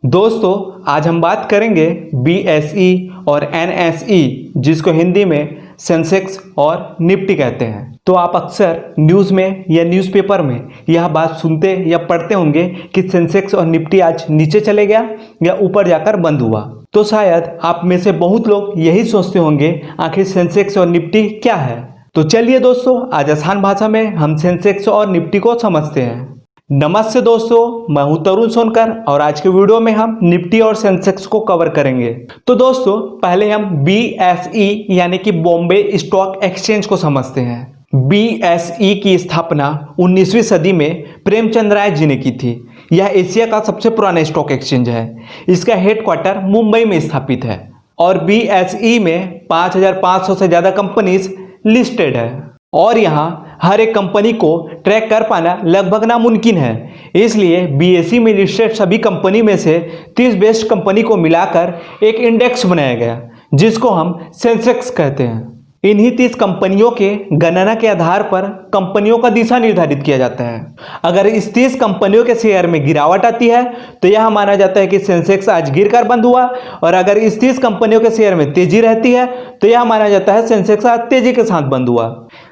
दोस्तों आज हम बात करेंगे बीएसई और एनएसई जिसको हिंदी में सेंसेक्स और निफ्टी कहते हैं। तो आप अक्सर न्यूज़ में या न्यूज़पेपर में यह बात सुनते या पढ़ते होंगे कि सेंसेक्स और निफ्टी आज नीचे चले गया या ऊपर जाकर बंद हुआ। तो शायद आप में से बहुत लोग यही सोचते होंगे आखिर सेंसेक्स और निफ्टी क्या है। तो चलिए दोस्तों आज आसान भाषा में हम सेंसेक्स और निफ्टी को समझते हैं। नमस्ते दोस्तों, मैं हूं तरुण सोनकर और आज के वीडियो में हम निफ्टी और सेंसेक्स को कवर करेंगे। तो दोस्तों पहले हम बीएसई यानी कि बॉम्बे स्टॉक एक्सचेंज को समझते हैं। बीएसई की स्थापना 19वीं सदी में प्रेमचंद राय जी ने की थी। यह एशिया का सबसे पुराना स्टॉक एक्सचेंज है। इसका हेडक्वार्टर मुंबई में स्थापित है और बीएसई में 5500 से ज़्यादा कंपनीज लिस्टेड है और यहाँ हर एक कंपनी को ट्रैक कर पाना लगभग नामुमकिन है। इसलिए बीएसई में लिस्टेड सभी कंपनी में से 30 बेस्ट कंपनी को मिलाकर एक इंडेक्स बनाया गया जिसको हम सेंसेक्स कहते हैं। इन्हीं 30 कंपनियों के गणना के आधार पर कंपनियों का दिशा निर्धारित किया जाता है। अगर इस 30 कंपनियों के शेयर में गिरावट आती है तो यह माना जाता है कि सेंसेक्स आज गिरकर बंद हुआ, और अगर इस 30 कंपनियों के शेयर में तेजी रहती है तो यह माना जाता है सेंसेक्स आज तेजी के साथ बंद हुआ।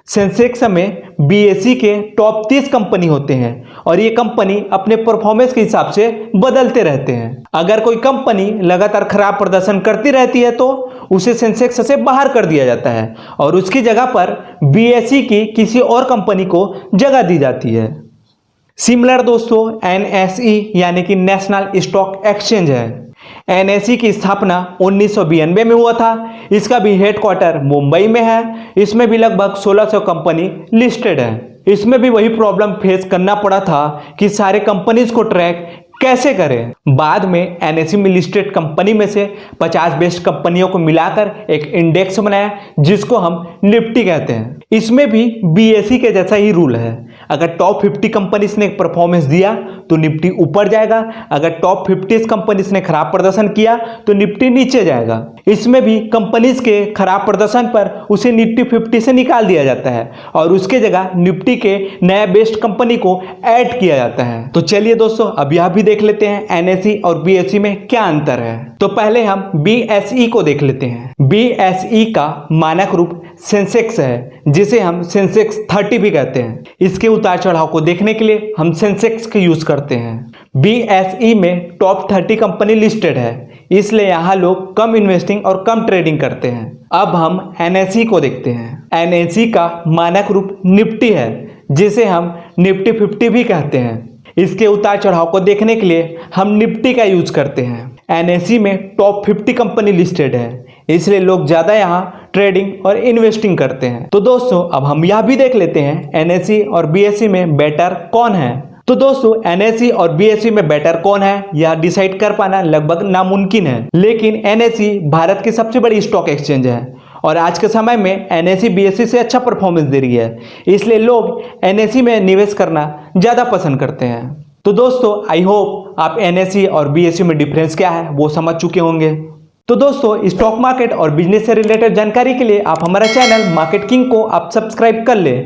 सेंसेक्स में बीएसई के टॉप 30 कंपनी होते हैं और ये कंपनी अपने परफॉर्मेंस के हिसाब से बदलते रहते हैं। अगर कोई कंपनी लगातार खराब प्रदर्शन करती रहती है तो उसे सेंसेक्स से बाहर कर दिया जाता है और उसकी जगह पर बीएसई की किसी और कंपनी को जगह दी जाती है। सिमिलर दोस्तों एनएसई यानी कि नेशनल स्टॉक एक्सचेंज है। एनएसई की स्थापना 1992 में हुआ था। इसका भी हेडक्वार्टर मुंबई में है। इसमें भी लगभग 1600 कंपनी लिस्टेड है। इसमें भी वही प्रॉब्लम फेस करना पड़ा था कि सारे कंपनीज को ट्रैक कैसे करें। बाद में एनएसई में लिस्टेड कंपनी में से 50 बेस्ट कंपनियों को मिलाकर एक इंडेक्स बनाया जिसको हम निफ्टी कहते हैं। इसमें भी बीएसई के जैसा ही रूल है। अगर टॉप 50 कंपनीज ने परफॉर्मेंस दिया तो निफ्टी ऊपर जाएगा, अगर टॉप 50 कंपनीज ने खराब प्रदर्शन किया तो निफ्टी नीचे जाएगा। इसमें भी कंपनीज के खराब प्रदर्शन पर उसे निफ्टी 50 से निकाल दिया जाता है और उसके जगह निफ्टी के नया बेस्ट कंपनी को ऐड किया जाता है। तो चलिए दोस्तों अब यह भी देख लेते हैं एनएसई और बीएसई में क्या अंतर है। तो पहले हम बीएसई को देख लेते हैं। बीएसई का मानक रूप सेंसेक्स है जिसे हम सेंसेक्स 30 भी कहते हैं। इसके उतार चढ़ाव को देखने के लिए हम सेंसेक्स का यूज करते हैं। बीएसई में टॉप 30 कंपनी लिस्टेड है, इसलिए यहाँ लोग कम इन्वेस्टिंग और कम ट्रेडिंग करते हैं। अब हम एनएसई को देखते हैं। एनएसई का मानक रूप निफ्टी है जिसे हम निफ्टी 50 भी कहते हैं। इसके उतार चढ़ाव को देखने के लिए हम निफ्टी का यूज करते हैं। एनएसई में टॉप 50 कंपनी लिस्टेड है, इसलिए लोग ज़्यादा यहाँ ट्रेडिंग और इन्वेस्टिंग करते हैं। तो दोस्तों अब हम यह भी देख लेते हैं एनएसई और बीएसई में बेटर कौन है। तो दोस्तों एनएसई और बीएसई में बेटर कौन है यह डिसाइड कर पाना लगभग नामुमकिन है, लेकिन एनएसई भारत की सबसे बड़ी स्टॉक एक्सचेंज है और आज के समय में एनएसई बीएसई से अच्छा परफॉर्मेंस दे रही है, इसलिए लोग एनएसई में निवेश करना ज़्यादा पसंद करते हैं। तो दोस्तों आई होप आप एनएसई और बीएसई में डिफरेंस क्या है वो समझ चुके होंगे। तो दोस्तों स्टॉक मार्केट और बिजनेस से रिलेटेड जानकारी के लिए आप हमारा चैनल मार्केट किंग को आप सब्सक्राइब कर ले।